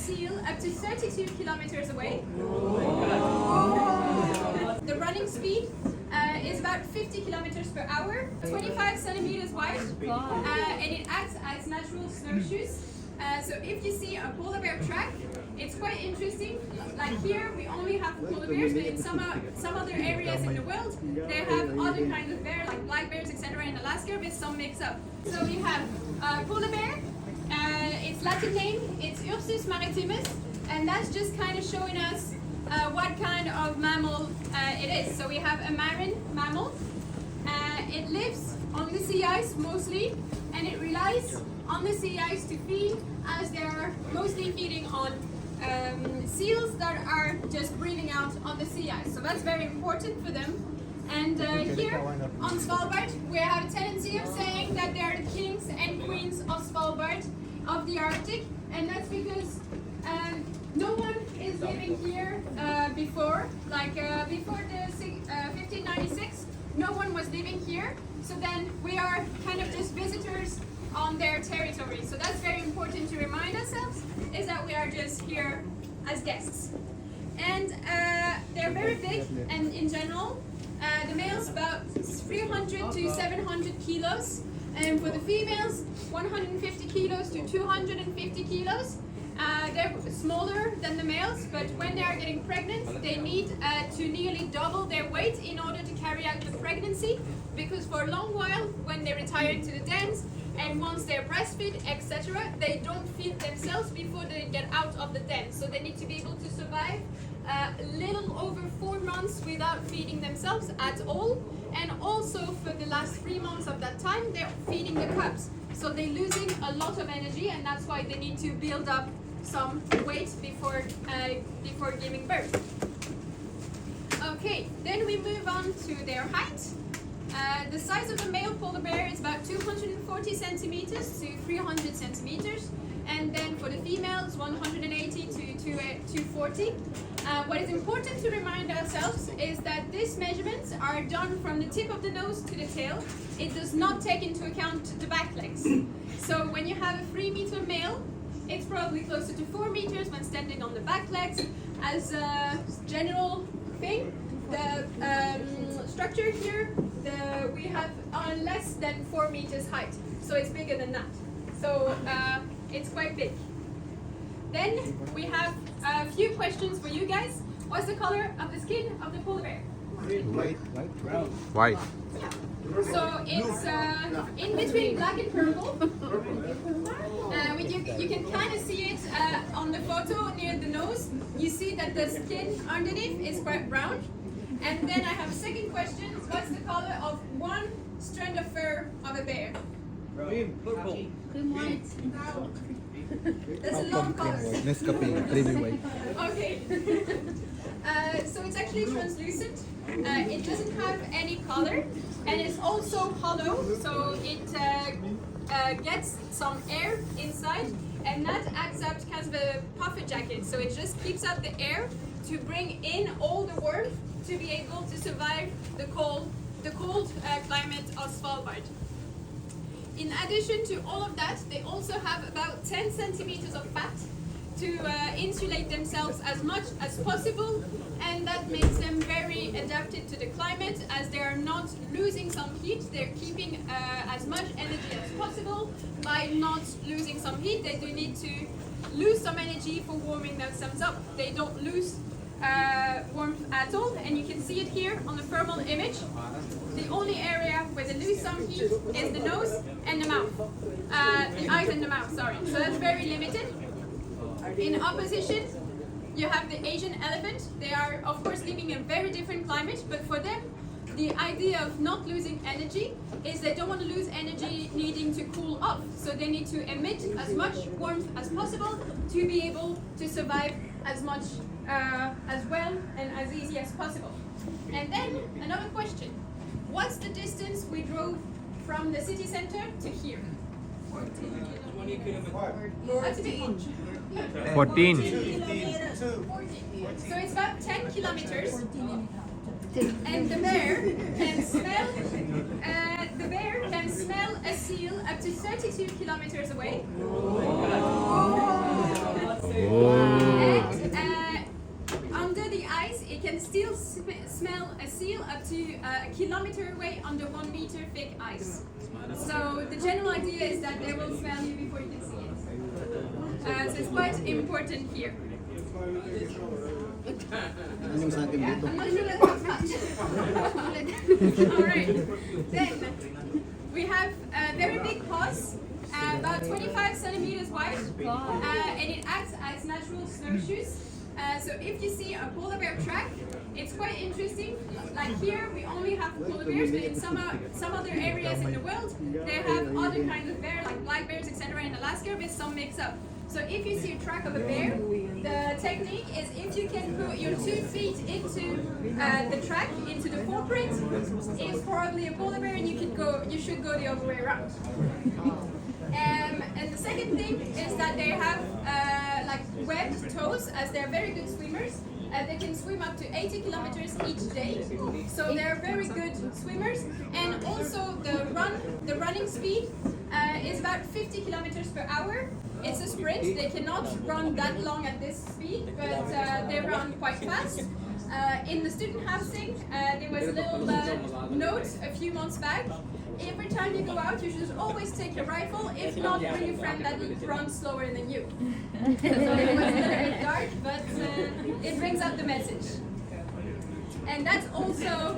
seal up to 32 kilometers away. The running speed is about 50 kilometers per hour, 25 centimeters wide, and it acts as natural snowshoes. So if you see a polar bear track, it's quite interesting. Like here, we only have polar bears, but in some other areas in the world, they have other kinds of bears, like black bears, etc. in Alaska, but some mix up. So we have polar bear. Its Latin name, it's Ursus maritimus, and that's just kind of showing us what kind of mammal it is. So we have a marine mammal. It lives on the sea ice mostly, and it relies on the sea ice to feed, as they are mostly feeding on seals that are just breathing out on the sea ice. So that's very important for them. And here on Svalbard, we have a tendency of saying that they are the kings and queens of Svalbard, of the Arctic, and that's because no one is living here before, before the 1596, no one was living here. So then we are kind of just visitors on their territory. So that's very important to remind ourselves, is that we are just here as guests. And they're very big, and in general, the males about 300 to 700 kilos, and for the females 150 kilos to 250 kilos. They're smaller than the males, but when they are getting pregnant, they need to nearly double their weight in order to carry out the pregnancy, because for a long while, when they retire into the dens, and once they're breastfed, etc., they don't feed themselves before they get out of the den. So they need to be able to survive a little over 4 months without feeding themselves at all. And also for the last 3 months of that time, they're feeding the cubs. So they're losing a lot of energy, and that's why they need to build up some weight before giving birth. Okay, then we move on to their height. The size of the male polar bear is about 240 centimeters to 300 centimeters, and then for the females 180 to 240. What is important to remind ourselves is that these measurements are done from the tip of the nose to the tail. It does not take into account the back legs. So when you have a 3-meter male, it's probably closer to 4 meters when standing on the back legs. As a general thing, the structure here, we have less than 4 meters height, so it's bigger than that. So it's quite big. Then we have a few questions for you guys. What's the color of the skin of the polar bear? White. So it's in between black and purple. You can kind of see it on the photo near the nose. You see that the skin underneath is quite brown. And then I have a second question. What's the color of one strand of fur of a bear? Purple. That's a long color. Okay. So it's actually translucent. It doesn't have any color, and it's also hollow, so it gets some air inside, and that acts out kind of a puffer jacket. So it just keeps out the air to bring in all the warmth to be able to survive the cold climate of Svalbard. In addition to all of that, they also have about 10 centimeters of fat to insulate themselves as much as possible, and that makes them very adapted to the climate, as they are not losing some heat. They're keeping as much energy as possible. By not losing some heat, they do need to lose some energy for warming themselves up. They don't lose warmth at all, and you can see it here on the thermal image. The only area where they lose some heat is the nose and the mouth, the eyes and the mouth, sorry. So that's very limited. In opposition, you have the Asian elephant. They are, of course, living in a very different climate, but for them, the idea of not losing energy is they don't want to lose energy needing to cool off. So they need to emit as much warmth as possible to be able to survive as much as well and as easy as possible. And then another question. What's the distance we drove from the city center to here? 14. That's a bit much. 14. 14. So it's about 10 kilometers. And the bear can smell a seal up to 32 kilometers away. Oh. kilometer away under 1 meter thick ice. So the general idea is that they will smell you before you can see it. So it's quite important here. Yung sa akin dito. I'm not sure that's how much. Alright. Then we have very big paws, about 25 centimeters wide, and it acts as natural snowshoes. So if you see a polar bear track, it's quite interesting. Like here, we only have polar bears, but in some other areas in the world, they have other kinds of bear, like black bears, etc. in Alaska, but some mix up. So if you see a track of a bear, the technique is if you can put your 2 feet into the track, into the footprint, it's probably a polar bear, and you should go the other way around. And the second thing is that they have like webbed toes, as they're very good swimmers. They can swim up to 80 kilometers each day, so they're very good swimmers. And also the running speed is about 50 kilometers per hour. It's a sprint. They cannot run that long at this speed, but they run quite fast. In the student housing, there was a little note a few months back. Every time you go out, you should always take your rifle. If not, bring a friend that runs slower than you. So it was a little bit dark, but it brings out the message. And that's also